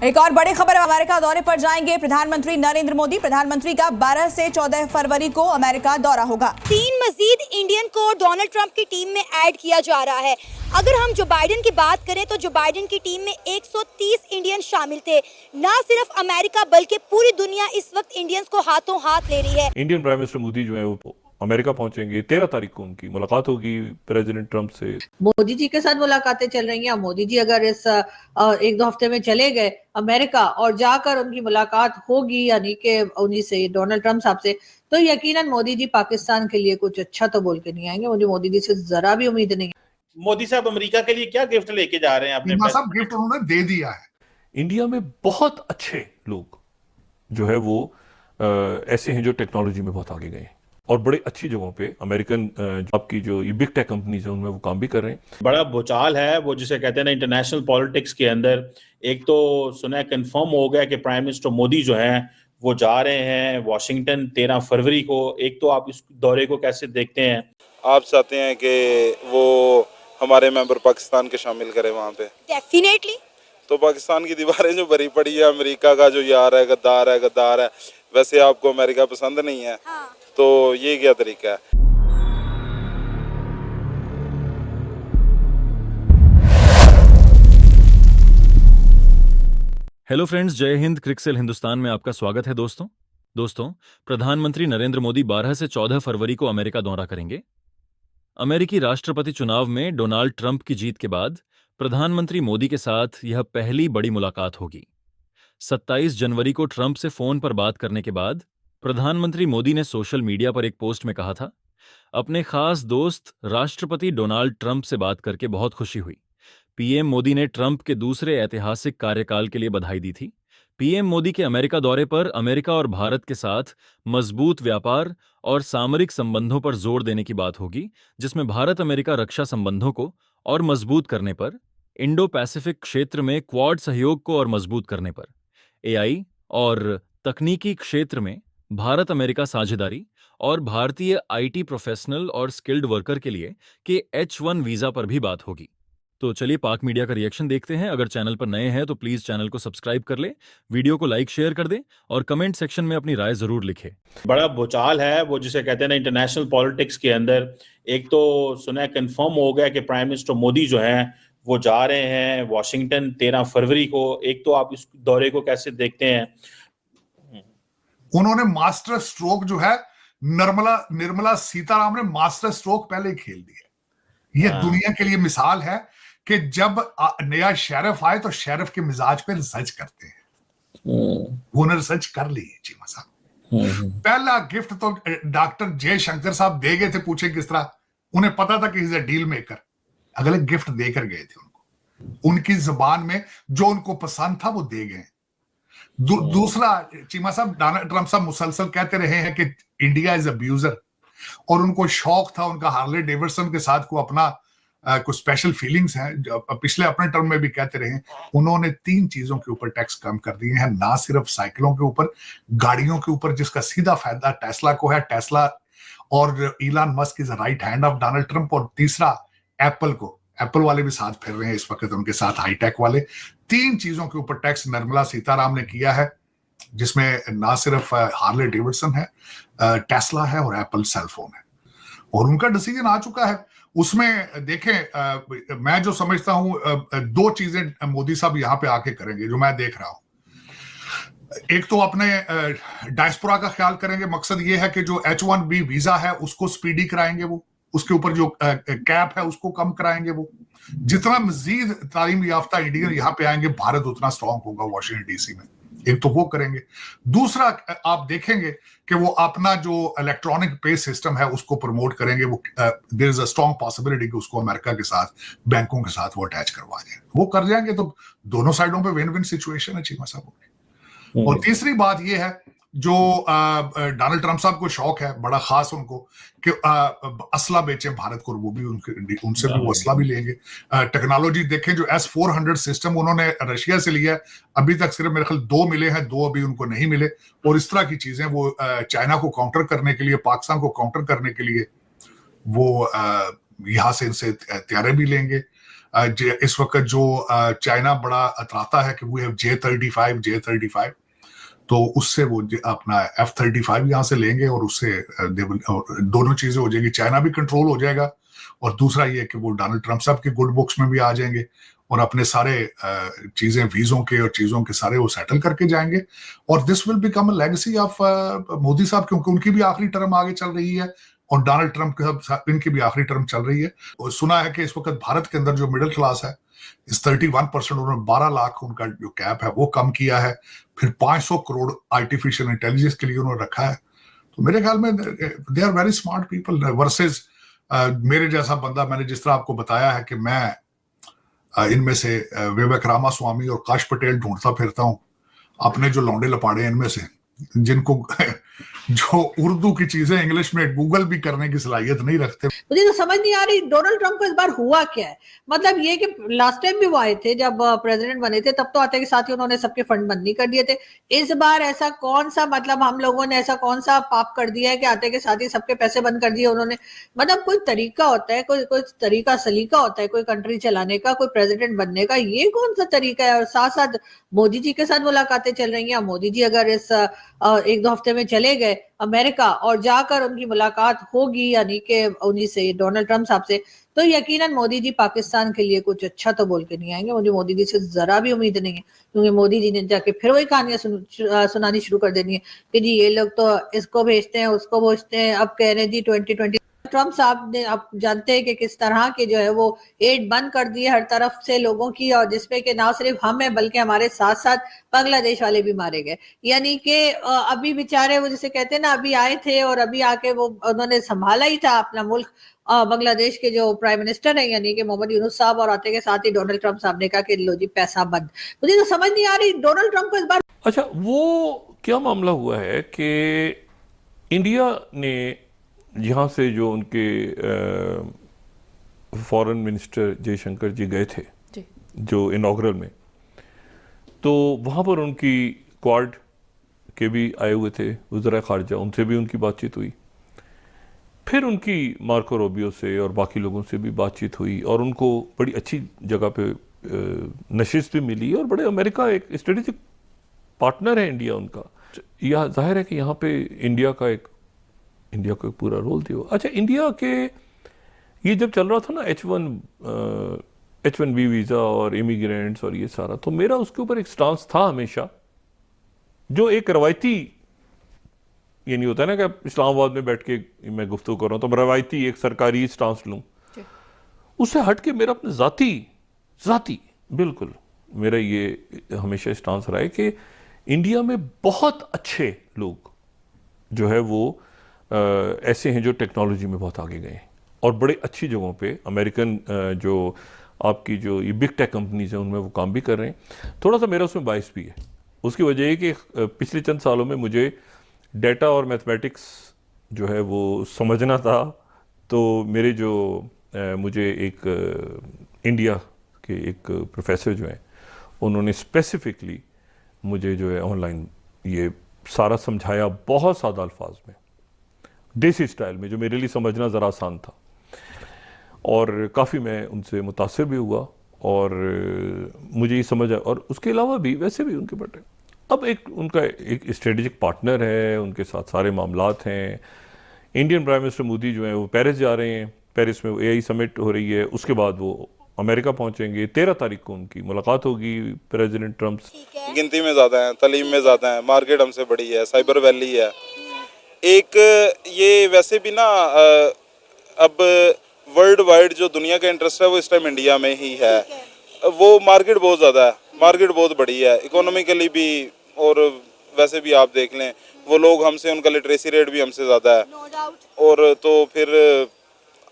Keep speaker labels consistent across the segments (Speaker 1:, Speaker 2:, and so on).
Speaker 1: एक और बड़ी खबर, अमेरिका दौरे पर जाएंगे प्रधानमंत्री नरेंद्र मोदी। प्रधानमंत्री का 12 से 14 फरवरी को अमेरिका दौरा होगा।
Speaker 2: 3 मजीद इंडियन को डोनाल्ड ट्रंप की टीम में ऐड किया जा रहा है। अगर हम जो बाइडेन की बात करें तो जो बाइडेन की टीम में 130 इंडियन शामिल थे। ना सिर्फ अमेरिका बल्कि पूरी दुनिया इस वक्त इंडियंस को हाथों हाथ ले रही है।
Speaker 3: इंडियन प्राइम मिनिस्टर मोदी जो है वो अमेरिका पहुंचेंगे। 13 तारीख को उनकी मुलाकात होगी प्रेसिडेंट ट्रंप से।
Speaker 4: मोदी जी के साथ मुलाकातें चल रही हैं। मोदी जी अगर इस 1-2 हफ्ते में चले गए अमेरिका और जाकर उनकी मुलाकात होगी यानी कि उन्हीं से, डोनाल्ड ट्रंप साहब से, तो यकीनन मोदी जी पाकिस्तान के लिए कुछ अच्छा तो बोल के नहीं आएंगे। मुझे मोदी जी से जरा भी उम्मीद नहीं है।
Speaker 5: मोदी साहब अमेरिका के लिए क्या गिफ्ट लेके जा रहे हैं? अपने
Speaker 6: सब गिफ्ट उन्होंने दे दिया है।
Speaker 3: इंडिया में बहुत अच्छे लोग जो है वो ऐसे हैं जो टेक्नोलॉजी में बहुत आगे गए हैं और बड़े अच्छी जगहों पे अमेरिकन आपकी जो ये बिग टेक कंपनीज हैं उनमें वो काम भी कर रहे हैं।
Speaker 5: बड़ा भूचाल है वो जिसे कहते हैं ना इंटरनेशनल पॉलिटिक्स के अंदर। एक तो सुना है कंफर्म हो गया कि प्राइम मिनिस्टर मोदी जो हैं वो जा रहे हैं वॉशिंगटन 13 फरवरी को। एक तो आप इस दौरे को कैसे देखते हैं?
Speaker 7: आप चाहते हैं कि वो हमारे मेंबर पाकिस्तान के शामिल करें वहाँ पे?
Speaker 2: डेफिनेटली।
Speaker 7: तो पाकिस्तान की दीवारें जो भरी पड़ी है, अमेरिका का जो यार है, गद्दार है। वैसे आपको अमेरिका पसंद नहीं है?
Speaker 2: हाँ।
Speaker 7: तो ये क्या तरीका है?
Speaker 8: हेलो फ्रेंड्स, जय हिंद। क्रिकसेल हिंदुस्तान में आपका स्वागत है दोस्तों, प्रधानमंत्री नरेंद्र मोदी 12 से 14 फरवरी को अमेरिका दौरा करेंगे। अमेरिकी राष्ट्रपति चुनाव में डोनाल्ड ट्रंप की जीत के बाद प्रधानमंत्री मोदी के साथ यह पहली बड़ी मुलाकात होगी। 27 जनवरी को ट्रंप से फोन पर बात करने के बाद प्रधानमंत्री मोदी ने सोशल मीडिया पर एक पोस्ट में कहा था, अपने खास दोस्त राष्ट्रपति डोनाल्ड ट्रंप से बात करके बहुत खुशी हुई। पीएम मोदी ने ट्रंप के दूसरे ऐतिहासिक कार्यकाल के लिए बधाई दी थी। पीएम मोदी के अमेरिका दौरे पर अमेरिका और भारत के साथ मजबूत व्यापार और सामरिक संबंधों पर जोर देने की बात होगी, जिसमें भारत अमेरिका रक्षा संबंधों को और मजबूत करने पर, इंडो पैसिफिक क्षेत्र में क्वाड सहयोग को और मजबूत करने पर, एआई और तकनीकी क्षेत्र में भारत अमेरिका साझेदारी और भारतीय आईटी प्रोफेशनल और स्किल्ड वर्कर के लिए के H1 वीजा पर भी बात होगी। तो चलिए पाक मीडिया का रिएक्शन देखते हैं। अगर चैनल पर नए हैं तो प्लीज चैनल को सब्सक्राइब कर ले, वीडियो को लाइक शेयर कर दें और कमेंट सेक्शन में अपनी राय जरूर लिखें।
Speaker 5: बड़ा भूचाल है वो जिसे कहते हैं ना इंटरनेशनल पॉलिटिक्स के अंदर। एक तो सुना है कंफर्म हो गया कि प्राइम मिनिस्टर मोदी जो हैं वो जा रहे हैं वॉशिंगटन 13 फरवरी को। एक तो आप इस दौरे को कैसे देखते हैं?
Speaker 6: उन्होंने मास्टर स्ट्रोक जो है, निर्मला सीतारामन ने मास्टर स्ट्रोक पहले ही खेल दिया। ये दुनिया के लिए मिसाल है कि जब नया शेरिफ आए तो शेरिफ के मिजाज पे रिसर्च करते हैं। उन्होंने रिसर्च कर ली है चीमा साहब। पहला गिफ्ट तो डॉक्टर जयशंकर साहब दे गए थे, पूछे किस तरह। उन्हें पता था कि इज अ डील मेकर। अगले गिफ्ट देकर गए थे उनको, उनकी जुबान में जो उनको पसंद था वो दे गए। दूसरा, चीमा साहब, डोनाल्ड ट्रंप साहब मुसलसल कहते रहे हैं कि इंडिया इज अब्यूजर, और उनको शौक था, उनका हार्ले डेविडसन के साथ को अपना कुछ स्पेशल फीलिंग्स हैं। पिछले अपने टर्म में भी कहते रहे। उन्होंने 3 चीजों के ऊपर टैक्स कम कर दिए हैं, ना सिर्फ साइकिलों के ऊपर, गाड़ियों के ऊपर जिसका सीधा फायदा टेस्ला को है, टेस्ला और इलान Musk is right hand of Donald Trump, और तीसरा एप्पल को, एप्पल वाले भी साथ फिर रहे हैं इस वक्त उनके साथ, हाईटेक वाले। 3 चीजों के ऊपर टैक्स निर्मला सीतारामन ने किया है, जिसमें ना सिर्फ हार्ले डेविडसन है, टेस्ला है और एप्पल सेल फोन है, और उनका डिसीजन आ चुका है। उसमें देखें, मैं जो समझता हूं 2 चीजें मोदी साहब यहां पे आके करेंगे जो मैं देख रहा हूं। एक तो अपने डायस्पोरा का ख्याल करेंगे। मकसद ये है कि जो H1B वीजा है उसको स्पीडी कराएंगे, वो उसके ऊपर जो कैप है उसको कम कराएंगे। वो जितना मजीद तालीम याफ्ता इंडियन यहाँ पे आएंगे, भारत उतना स्ट्रांग होगा वॉशिंगटन डीसी में। एक तो वो करेंगे। दूसरा, आप देखेंगे कि वो अपना जो इलेक्ट्रॉनिक पे सिस्टम है उसको प्रमोट करेंगे। वो there is a strong possibility कि उसको अमेरिका के साथ, बैंकों के साथ वो अटैच करवा दें। वो कर जाएंगे तो दोनों साइडों पे विन विन सिचुएशन है चीमा साहब। और तीसरी बात ये है, जो डोनाल्ड ट्रंप साहब को शौक है बड़ा खास उनको कि असला बेचें भारत को, वो भी उनसे भी वो असला भी लेंगे। टेक्नोलॉजी देखें, जो S-400 सिस्टम उन्होंने रशिया से लिया, अभी तक सिर्फ मेरे ख्याल 2 मिले हैं, 2 अभी उनको नहीं मिले। और इस तरह की चीजें वो चाइना को काउंटर करने के लिए, पाकिस्तान को काउंटर करने के लिए वो यहाँ से इनसे तैयारे भी लेंगे। इस वक्त जो चाइना बड़ा अतराता है कि वी हैव J-35 तो उससे वो अपना F-35 यहाँ से लेंगे और उससे दोनों चीजें हो जाएंगी, चाइना भी कंट्रोल हो जाएगा और दूसरा ये कि वो डोनाल्ड ट्रंप साहब के गुड बुक्स में भी आ जाएंगे और अपने सारे चीजें वीजों के और चीजों के सारे वो सेटल करके जाएंगे और this will become a legacy of Modi साहब, क्योंकि उनकी भी आखिरी टर्म आगे चल रही है और डोनाल्ड ट्रंप इनकी भी आखिरी टर्म चल रही है। और सुना है कि इस वक्त भारत के अंदर जो मिडिल क्लास है इस 31%, उन्होंने 12 लाख उनका जो कैप है वो कम किया है, फिर 500 करोड़ आर्टिफिशियल इंटेलिजेंस के लिए उन्होंने रखा है। तो मेरे ख्याल में they are very smart people versus मेरे जैसा बंदा। मैंने जिस तरह आपको बताया है कि मैं इनमें से विवेक रामास्वामी और काश पटेल ढूंढता फिरता हूँ, अपने जो लौंडे लपाड़े इनमें से जिनको जो उर्दू की चीजें इंग्लिश में गूगल भी करने की सलाहियत नहीं रखते।
Speaker 4: मुझे तो समझ नहीं आ रही डोनाल्ड ट्रंप को इस बार हुआ क्या है। मतलब ये कि लास्ट टाइम भी वो आए थे जब प्रेसिडेंट बने थे, तब तो आते के साथ ही उन्होंने सबके फंड बंद नहीं कर दिए थे। इस बार ऐसा कौन सा, मतलब हम लोगों ने ऐसा कौन सा पाप कर दिया है कि आते के साथ ही सबके पैसे बंद कर दिए उन्होंने। मतलब कोई तरीका होता है, कोई तरीका सलीका होता है कोई कंट्री चलाने का, कोई प्रेसिडेंट बनने का, ये कौन सा तरीका है। और साथ साथ मोदी जी के साथ मुलाकातें चल रही हैं। मोदी जी अगर इस 1-2 हफ्ते में चले गए अमेरिका और जाकर उनकी मुलाकात होगी यानी कि उन्हीं से, डोनाल्ड ट्रंप साहब से, तो यकीनन मोदी जी पाकिस्तान के लिए कुछ अच्छा तो बोल के नहीं आएंगे। मुझे मोदी जी से जरा भी उम्मीद नहीं है, क्योंकि मोदी जी ने जाके फिर वही कहानियां सुनानी शुरू कर देनी है कि जी ये लोग तो इसको भेजते हैं उसको भेजते हैं। अब कह रहे हैं जी 2020 ट्रंप साहब ने, आप जानते हैं कि किस तरह के जो है वो एड बंद कर दिए हर तरफ से लोगों की, और जिसपे कि ना सिर्फ हम हैं बल्कि हमारे साथ साथ बांग्लादेश वाले भी मारे गए। यानी कि अभी बेचारे वो जिसे कहते हैं ना, अभी आए थे और अभी आके वो उन्होंने संभाला ही था अपना मुल्क। बांग्लादेश के जो प्राइम मिनिस्टर हैं यानी कि मोहम्मद यूनुस साहब, और आते के साथ ही डोनाल्ड ट्रंप साहब ने कहा कि लो जी पैसा बंद। मुझे तो समझ नहीं आ रही डोनाल्ड ट्रंप को इस बार।
Speaker 3: अच्छा, वो क्या मामला हुआ है कि इंडिया ने यहाँ से जो उनके फॉरेन मिनिस्टर जयशंकर जी गए थे जो इनॉग्रल में, तो वहाँ पर उनकी क्वाड के भी आए हुए थे वज़ीर ख़ारजा, उनसे भी उनकी बातचीत हुई। फिर उनकी मार्को रूबियो से और बाकी लोगों से भी बातचीत हुई और उनको बड़ी अच्छी जगह पे नशिस्त भी मिली और बड़े अमेरिका एक स्ट्रेटेजिक पार्टनर है इंडिया उनका। यह जाहिर है कि यहाँ पे इंडिया को एक पूरा रोल दिया। अच्छा, इंडिया के ये जब चल रहा था ना H1B वीज़ा और इमिग्रेंट्स और ये सारा, तो मेरा उसके ऊपर एक स्टांस था हमेशा, जो एक रवायती, ये नहीं होता ना कि इस्लामाबाद में बैठ के मैं गुफ्तगू कर रहा हूँ तो रवायती एक सरकारी स्टांस लूँ, उससे हट के मेरा अपने ज़ाती बिल्कुल मेरा ये हमेशा स्टांस रहा है कि इंडिया में बहुत अच्छे लोग जो है वो ऐसे हैं जो टेक्नोलॉजी में बहुत आगे गए हैं और बड़े अच्छी जगहों पे अमेरिकन जो आपकी जो ये बिग टेक कंपनीज हैं उनमें वो काम भी कर रहे हैं। थोड़ा सा मेरा उसमें बायस भी है। उसकी वजह है कि पिछले चंद सालों में मुझे डेटा और मैथमेटिक्स जो है वो समझना था, तो मेरे जो मुझे एक इंडिया के एक प्रोफेसर जो हैं उन्होंने स्पेसिफिकली मुझे जो है ऑनलाइन ये सारा समझाया बहुत सादा अल्फाज में, देसी स्टाइल में, जो मेरे लिए समझना ज़रा आसान था और काफ़ी मैं उनसे मुतासिर भी हुआ और मुझे ये समझ आया। और उसके अलावा भी वैसे भी उनके बटे अब एक उनका एक स्ट्रेटेजिक पार्टनर है, उनके साथ सारे मामलात हैं। इंडियन प्राइम मिनिस्टर मोदी जो हैं वो पेरिस जा रहे हैं, पेरिस में AI समिट हो रही है, उसके बाद वो अमेरिका पहुंचेंगे। 13 तारीख को उनकी मुलाकात होगी प्रेसिडेंट ट्रंप से।
Speaker 7: गिनती में ज़्यादा है, तालीम में ज़्यादा है, मार्केट हमसे बड़ी है, साइबर वैली है एक। ये वैसे भी ना अब वर्ल्ड वाइड जो दुनिया का इंटरेस्ट है वो इस टाइम इंडिया में ही है। वो मार्केट बहुत ज़्यादा है, मार्केट बहुत बड़ी है इकोनॉमिकली भी, और वैसे भी आप देख लें वो लोग हमसे, उनका लिटरेसी रेट भी हमसे ज़्यादा है। और तो फिर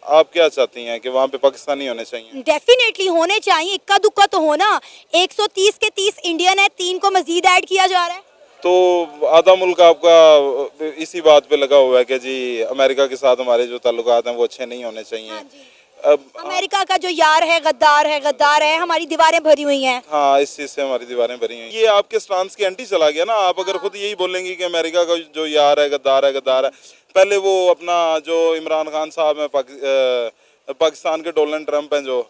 Speaker 7: आप क्या चाहती हैं कि वहाँ पे पाकिस्तानी होने चाहिए?
Speaker 2: डेफिनेटली होने चाहिए, इक्का दुक्का तो होना। 130 के 30 इंडियन है, 3 को मजीद ऐड किया जा रहा है,
Speaker 7: तो आधा मुल्क आपका इसी बात पे लगा हुआ है कि जी अमेरिका के साथ हमारे जो ताल्लुकात हैं वो अच्छे नहीं होने चाहिए।
Speaker 2: हाँ, अब अमेरिका का जो यार है गद्दार है, हमारी दीवारें भरी हुई हैं।
Speaker 7: हाँ, इस चीज़ से हमारी दीवारें भरी हुई हैं। ये आपके स्टांस के एंटी चला गया ना। आप अगर खुद यही बोलेंगे कि अमेरिका का जो यार है गद्दार है, पहले वो अपना जो इमरान खान साहब हैं पाकिस्तान के डोनाल्ड ट्रंप हैं जो,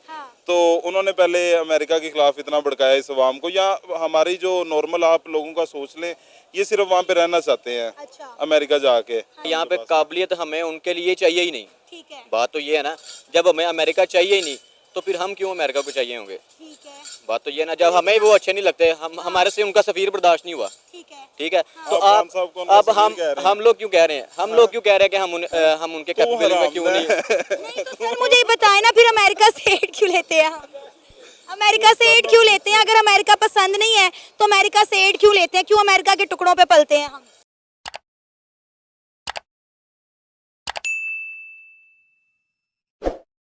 Speaker 7: तो उन्होंने पहले अमेरिका के खिलाफ इतना भड़काया इस अवाम को, या हमारी जो नॉर्मल आप लोगों का सोच लें, ये सिर्फ वहाँ पे रहना चाहते हैं
Speaker 2: अच्छा।
Speaker 7: अमेरिका जाके।
Speaker 9: यहाँ पे काबिलियत हमें उनके लिए चाहिए ही नहीं।
Speaker 2: ठीक है,
Speaker 9: बात तो ये है ना, जब हमें अमेरिका चाहिए ही नहीं तो फिर हम क्यों अमेरिका को चाहिए होंगे।
Speaker 2: ठीक है,
Speaker 9: बात तो ये है ना, जब हमें वो अच्छे नहीं लगते, हमारे से उनका सफीर बर्दाश्त नहीं हुआ।
Speaker 2: ठीक है,
Speaker 9: ठीक है, तो
Speaker 7: आप खान साहब को उनका
Speaker 9: अब
Speaker 7: सफीर कह रहे हैं।
Speaker 9: हम लोग क्यों कह रहे हैं, हम लोग क्यों कह रहे हैं कि हम उनके कैपेबल में क्यों नहीं।
Speaker 2: नहीं तो सर मुझे ये बताएं ना, फिर अमेरिका से एड क्यों लेते हैं हम? अमेरिका से एड क्यों लेते हैं? अगर अमेरिका पसंद नहीं है तो अमेरिका से एड क्यों लेते हैं? क्यों अमेरिका के टुकड़ों पे पलते हैं हम?